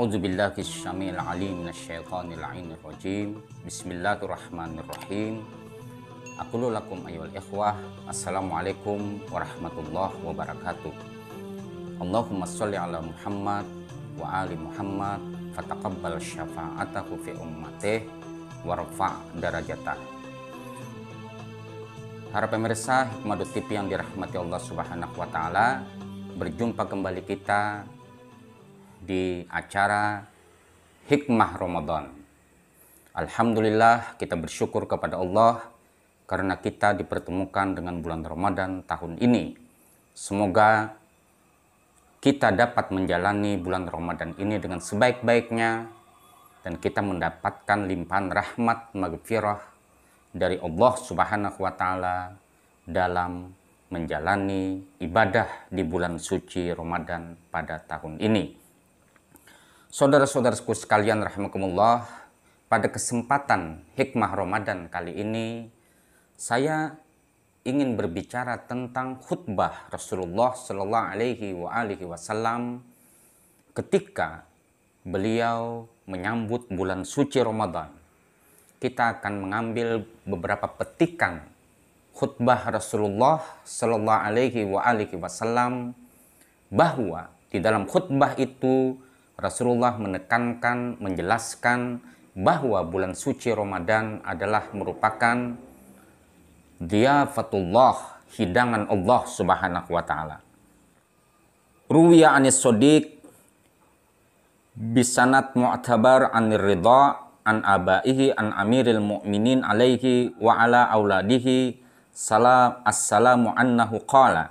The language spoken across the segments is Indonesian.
A'udzubillahi syamil alim minasyaitonir rajim. Bismillahirrahmanirrahim. Aqulu lakum ayyuhal ikhwah, assalamualaikum warahmatullahi wabarakatuh. Allahumma sholli ala Muhammad wa ali Muhammad fataqabbal syafa'atahu fi ummatih warfa' darajatah. Para pemirsa Hikmah.TV yang dirahmati Allah Subhanahu wa taala, berjumpa kembali kita di acara Hikmah Ramadan. Alhamdulillah, kita bersyukur kepada Allah karena kita dipertemukan dengan bulan Ramadan tahun ini. Semoga kita dapat menjalani bulan Ramadan ini dengan sebaik-baiknya dan kita mendapatkan limpahan rahmat maghfirah dari Allah Subhanahu wa taala dalam menjalani ibadah di bulan suci Ramadan pada tahun ini. Saudara-saudaraku sekalian rahimakumullah, pada kesempatan Hikmah Ramadan kali ini saya ingin berbicara tentang khutbah Rasulullah Shallallahu Alaihi Wasallam ketika beliau menyambut bulan suci Ramadan. Kita akan mengambil beberapa petikan khutbah Rasulullah Shallallahu Alaihi Wasallam bahwa di dalam khutbah itu Rasulullah menekankan, menjelaskan bahwa bulan suci Ramadan adalah merupakan dhiyafatullah, hidangan Allah Subhanahu wa taala. Ruwiya anis Shadiq bisanad mu'tabar anir ridha an abaihi an amiril mu'minin alaihi wa ala auladihi salam assalamu annahu qala.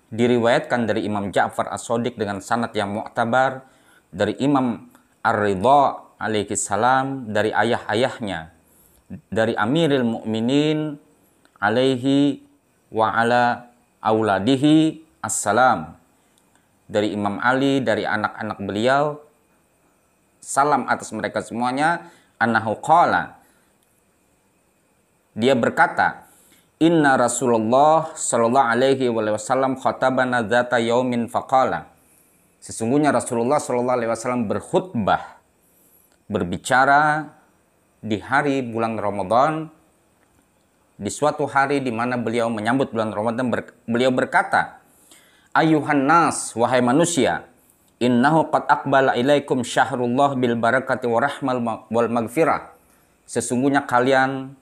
Diriwayatkan dari Imam Ja'far As-Shadiq dengan sanad yang mu'tabar dari Imam Ar-Ridha alaihi salam, dari ayah-ayahnya, dari Amiril Mukminin alaihi wa ala auladihi assalam, dari Imam Ali, dari anak-anak beliau, salam atas mereka semuanya, annahu qala, dia berkata, inna Rasulullah sallallahu alaihi wasallam khatabana dzata yaumin faqala, sesungguhnya Rasulullah sallallahu alaihi wasallam berkhutbah, berbicara di hari bulan Ramadan, di suatu hari di mana beliau menyambut bulan Ramadan. Beliau berkata, ayuhan nas, wahai manusia, innahu qad aqbala ilaikum syahrullah bil barakati wa rahmal wal maghfirah, sesungguhnya kalian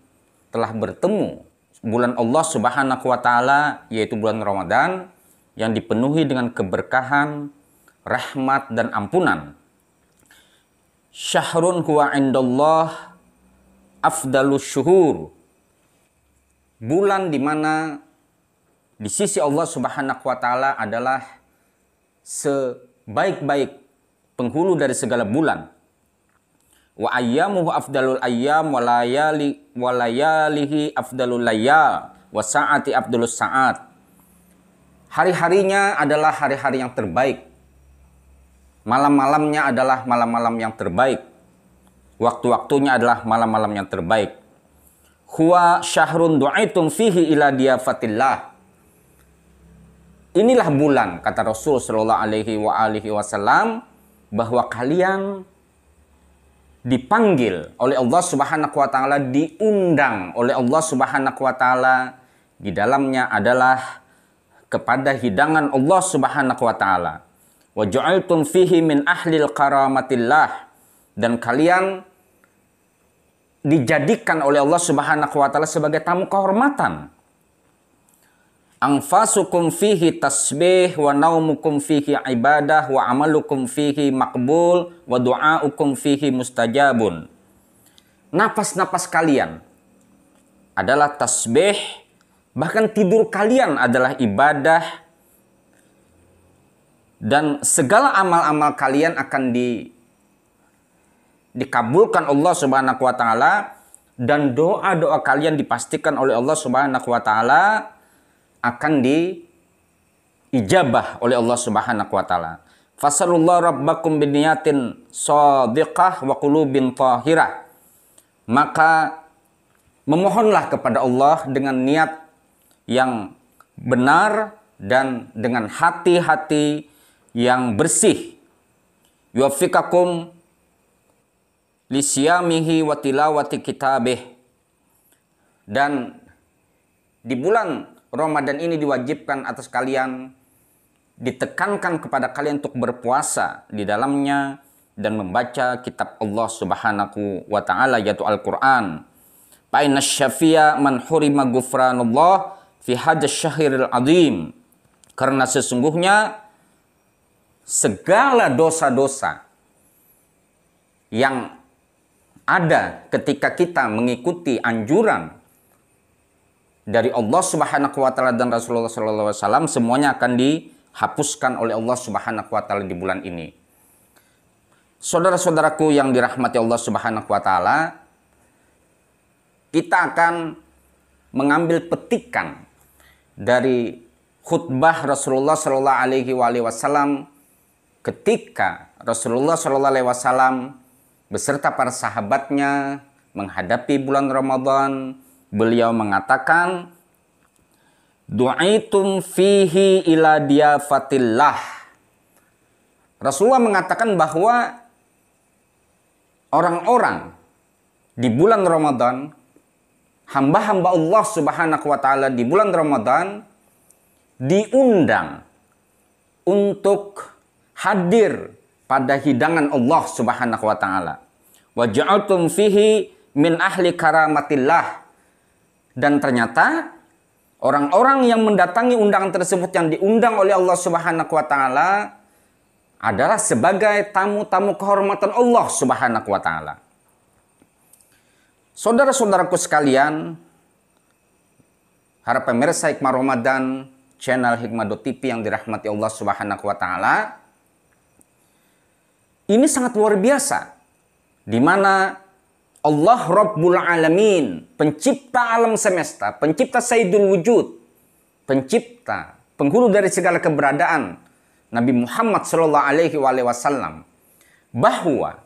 telah bertemu bulan Allah Subhanahu wa taala, yaitu bulan Ramadan yang dipenuhi dengan keberkahan, rahmat dan ampunan. Syahrun huwa indallah afdalus syuhur, bulan di mana di sisi Allah Subhanahu wa taala adalah sebaik-baik penghulu dari segala bulan. Wa ayyamuhu afdalul ayyam wa layalihi afdalul layal wa sa'ati afdalus sa'at. Hari-harinya adalah hari-hari yang terbaik. Malam-malamnya adalah malam-malam yang terbaik. Waktu-waktunya adalah malam-malam yang terbaik. Huwa syahrun du'aitum fihi ila diyafatillah. Inilah bulan, kata Rasul sallallahu alaihi wasallam, bahwa kalian dipanggil oleh Allah Subhanahu wa taala, diundang oleh Allah Subhanahu wa taala, di dalamnya adalah kepada hidangan Allah Subhanahu wa taala. Wa ja'altum fihi min ahlil karamatillah, dan kalian dijadikan oleh Allah Subhanahu wa taala sebagai tamu kehormatan. Anfasukum fihi tasbih wa naumukum fihi ibadah wa amalukum fihi maqbul wa du'aukum fihi mustajabun. Napas-napas kalian adalah tasbih, bahkan tidur kalian adalah ibadah, dan segala amal-amal kalian akan dikabulkan Allah Subhanahu wa taala, dan doa-doa kalian dipastikan oleh Allah Subhanahu wa taala akan diijabah oleh Allah Subhanahu wa taala. Fasallallahu rabbakum biniyatin shadiqah wa qulubin thahirah. Maka memohonlah kepada Allah dengan niat yang benar dan dengan hati-hati yang bersih. yuwaffiqakum lisiyamihi wa tilawati kitabih. Dan di bulan Ramadan ini diwajibkan atas kalian, ditekankan kepada kalian untuk berpuasa di dalamnya dan membaca kitab Allah Subhanahu wa taala, yaitu Al-Qur'an. Fa inna syafi'a man hurima ghufranullah fi hadzal syahril azim. Karena sesungguhnya segala dosa-dosa yang ada ketika kita mengikuti anjuran dari Allah Subhanahu wa taala dan Rasulullah sallallahu alaihi wasallam, semuanya akan dihapuskan oleh Allah Subhanahu wa taala di bulan ini. Saudara-saudaraku yang dirahmati Allah Subhanahu wa taala, kita akan mengambil petikan dari khutbah Rasulullah sallallahu alaihi wasallam ketika Rasulullah sallallahu alaihi wasallam beserta para sahabatnya menghadapi bulan Ramadan. Beliau mengatakan, du'aitum fihi ila diyafatillah. Rasulullah mengatakan bahwa orang-orang di bulan Ramadan, hamba-hamba Allah Subhanahu wa taala di bulan Ramadan diundang untuk hadir pada hidangan Allah Subhanahu wa taala. Wa ja'altum fihi min ahli karamatillah. Dan ternyata orang-orang yang mendatangi undangan tersebut, yang diundang oleh Allah Subhanahu wa taala, adalah sebagai tamu-tamu kehormatan Allah Subhanahu wa taala. Saudara-saudaraku sekalian, para pemirsa Hikmah Ramadan, channel Hikmah.tv yang dirahmati Allah Subhanahu wa taala, ini sangat luar biasa, di mana Allah Rabbul Alamin, pencipta alam semesta, pencipta Sayyidul Wujud, pencipta, penghulu dari segala keberadaan, Nabi Muhammad sallallahu alaihi wasallam, bahwa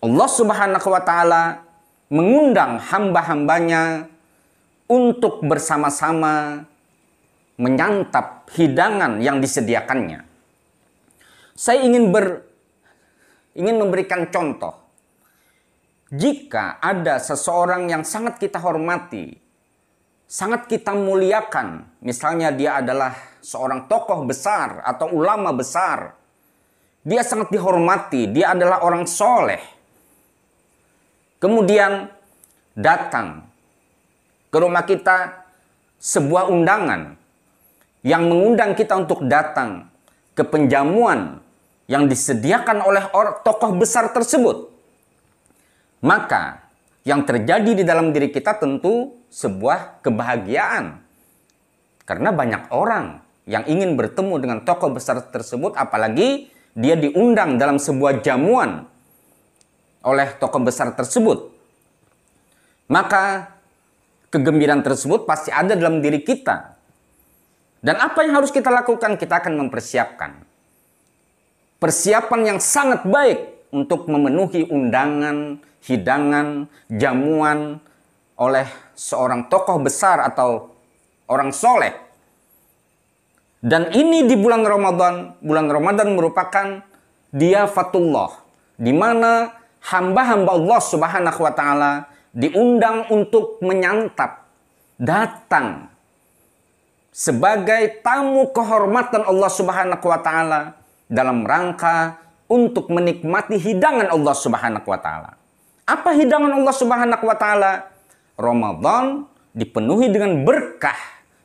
Allah Subhanahu wa taala mengundang hamba-hambanya untuk bersama-sama menyantap hidangan yang disediakannya. Saya ingin memberikan contoh. Jika ada seseorang yang sangat kita hormati, sangat kita muliakan, misalnya dia adalah seorang tokoh besar atau ulama besar, dia sangat dihormati, dia adalah orang soleh, kemudian datang ke rumah kita sebuah undangan yang mengundang kita untuk datang ke penjamuan yang disediakan oleh tokoh besar tersebut, maka yang terjadi di dalam diri kita tentu sebuah kebahagiaan. Karena banyak orang yang ingin bertemu dengan tokoh besar tersebut, apalagi dia diundang dalam sebuah jamuan oleh tokoh besar tersebut. Maka kegembiraan tersebut pasti ada dalam diri kita. Dan apa yang harus kita lakukan? Kita akan mempersiapkan persiapan yang sangat baik untuk memenuhi undangan, hidangan, jamuan oleh seorang tokoh besar atau orang soleh. Dan ini di bulan Ramadan. Bulan Ramadan merupakan diyafatullah, di mana hamba-hamba Allah Subhanahu wa taala diundang untuk menyantap, datang sebagai tamu kehormatan Allah Subhanahu wa taala dalam rangka untuk menikmati hidangan Allah Subhanahu wa taala. Apa hidangan Allah Subhanahu wa taala? Ramadan dipenuhi dengan berkah,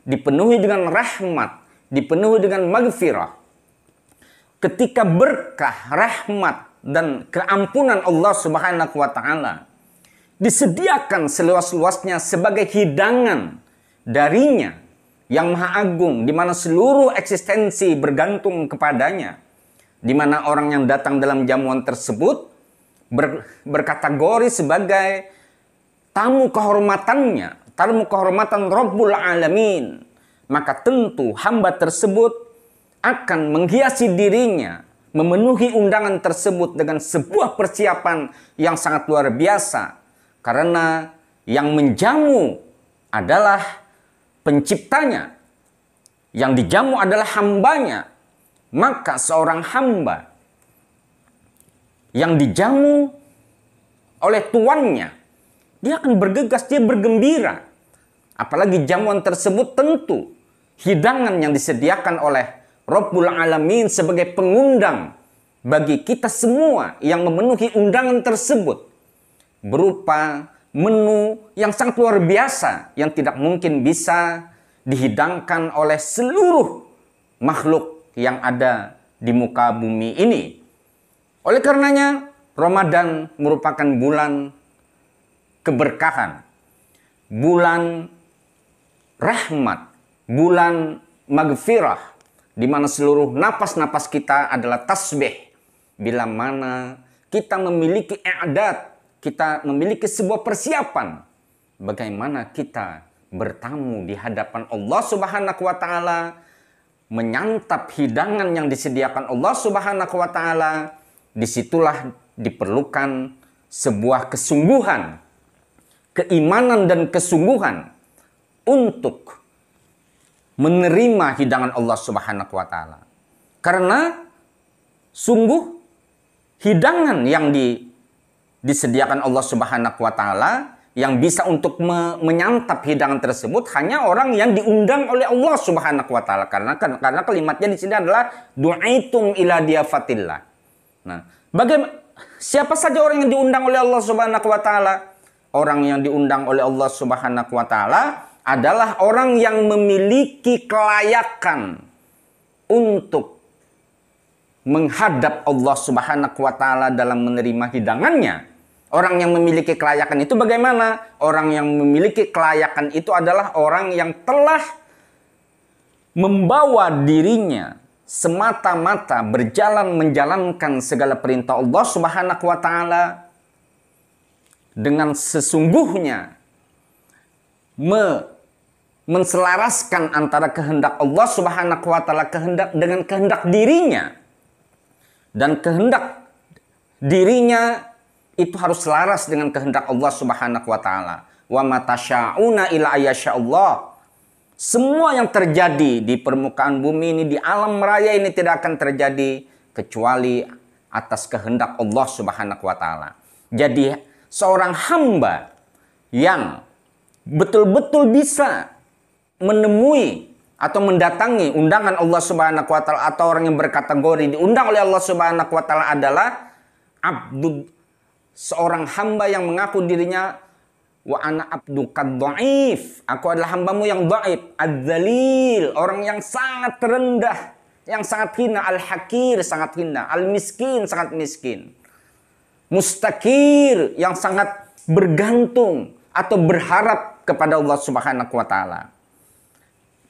dipenuhi dengan rahmat, dipenuhi dengan maghfirah. Ketika berkah, rahmat, dan keampunan Allah Subhanahu wa taala disediakan seluas-luasnya sebagai hidangan darinya yang maha agung, di mana seluruh eksistensi bergantung kepadanya, di mana orang yang datang dalam jamuan tersebut berkategori sebagai tamu kehormatannya, tamu kehormatan Rabbul Alamin. Maka tentu hamba tersebut akan menghiasi dirinya, memenuhi undangan tersebut dengan sebuah persiapan yang sangat luar biasa. Karena yang menjamu adalah penciptanya, yang dijamu adalah hambanya. Maka seorang hamba yang dijamu oleh tuannya, dia akan bergegas, dia bergembira. Apalagi jamuan tersebut tentu hidangan yang disediakan oleh Rabbul Alamin sebagai pengundang bagi kita semua yang memenuhi undangan tersebut, berupa menu yang sangat luar biasa yang tidak mungkin bisa dihidangkan oleh seluruh makhluk yang ada di muka bumi ini. Oleh karenanya, Ramadan merupakan bulan keberkahan, bulan rahmat, bulan maghfirah, di mana seluruh napas-napas kita adalah tasbih. Bila mana kita memiliki i'dad, kita memiliki sebuah persiapan bagaimana kita bertamu di hadapan Allah Subhanahu wa taala, menyantap hidangan yang disediakan Allah Subhanahu wa taala. Disitulah diperlukan sebuah kesungguhan, keimanan dan kesungguhan untuk menerima hidangan Allah Subhanahu wa taala. Karena sungguh hidangan yang disediakan Allah Subhanahu wa taala yang bisa untuk menyantap hidangan tersebut hanya orang yang diundang oleh Allah Subhanahu wa taala, karena kalimatnya di sini adalah du'aitum ila diafatillah. Nah, siapa saja orang yang diundang oleh Allah Subhanahu wa taala? Orang yang diundang oleh Allah Subhanahu wa taala adalah orang yang memiliki kelayakan untuk menghadap Allah Subhanahu wa taala dalam menerima hidangannya. Orang yang memiliki kelayakan itu bagaimana? Orang yang memiliki kelayakan itu adalah orang yang telah membawa dirinya semata-mata berjalan menjalankan segala perintah Allah Subhanahu wa taala dengan sesungguhnya menselaraskan antara kehendak Allah Subhanahu wa taala dengan kehendak dirinya. Dan kehendak dirinya itu harus selaras dengan kehendak Allah Subhanahu wa taala. Wa ma tasyauna illa ayyashallah. Semua yang terjadi di permukaan bumi ini, di alam raya ini tidak akan terjadi kecuali atas kehendak Allah Subhanahu wa taala. Jadi seorang hamba yang betul-betul bisa menemui atau mendatangi undangan Allah Subhanahu wa taala, atau orang yang berkategori diundang oleh Allah Subhanahu wa taala adalah abdud, seorang hamba yang mengaku dirinya wa ana abdukad dhaif, aku adalah hambamu yang dhaif, adzalil, orang yang sangat rendah, yang sangat hina, al-hakir, sangat hina, al-miskin, sangat miskin, mustakir, yang sangat bergantung atau berharap kepada Allah Subhanahu wa taala.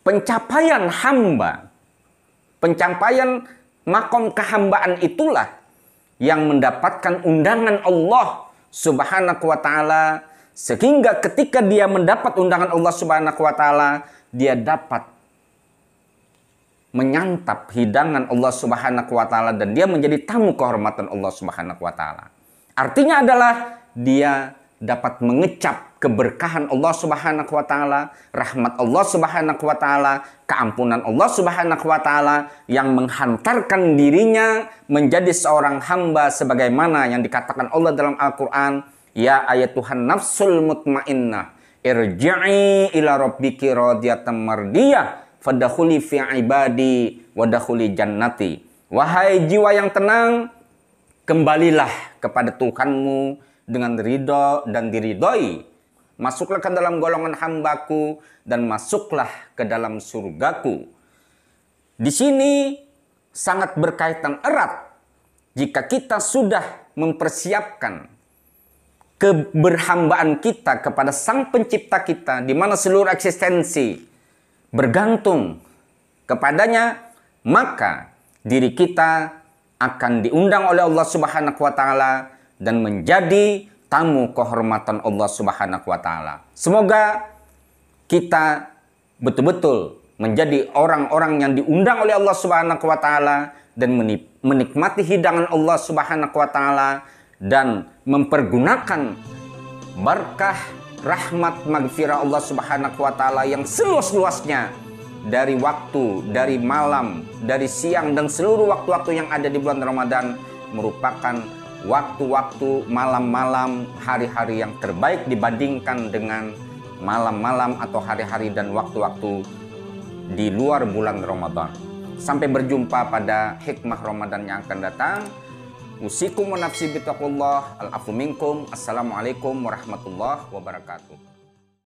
Pencapaian hamba, pencapaian makom kehambaan itulah yang mendapatkan undangan Allah Subhanahu wa taala, sehingga ketika dia mendapat undangan Allah Subhanahu wa taala, dia dapat menyantap hidangan Allah Subhanahu wa taala dan dia menjadi tamu kehormatan Allah Subhanahu wa taala. Artinya adalah dia dapat mengecap keberkahan Allah Subhanahu wa taala, rahmat Allah Subhanahu wa taala, keampunan Allah Subhanahu wa taala yang menghantarkan dirinya menjadi seorang hamba sebagaimana yang dikatakan Allah dalam Al-Qur'an, ya ayatuhan nafsul mutmainnah irji'i ila rabbiki radiyatan mardiyah fadkhuli fi ibadi wadkhuli jannati. Wahai jiwa yang tenang, kembalilah kepada Tuhanmu dengan ridho dan diridhoi. Masuklah ke dalam golongan hambaku dan masuklah ke dalam surgaku. Di sini sangat berkaitan erat jika kita sudah mempersiapkan keberhambaan kita kepada Sang Pencipta kita, di mana seluruh eksistensi bergantung kepadanya, maka diri kita akan diundang oleh Allah Subhanahu wa taala dan menjadi tamu kehormatan Allah Subhanahu wa taala. Semoga kita betul-betul menjadi orang-orang yang diundang oleh Allah Subhanahu wa taala dan menikmati hidangan Allah Subhanahu wa taala dan mempergunakan berkah rahmat maghfirah Allah Subhanahu wa taala yang seluas-luasnya dari waktu, dari malam, dari siang dan seluruh waktu-waktu yang ada di bulan Ramadan merupakan waktu-waktu malam-malam hari-hari yang terbaik dibandingkan dengan malam-malam atau hari-hari dan waktu-waktu di luar bulan Ramadan. Sampai berjumpa pada hikmah Ramadan yang akan datang. Usikum wa nafsi bitaqullah. Al-afu minkum. Assalamualaikum warahmatullahi wabarakatuh.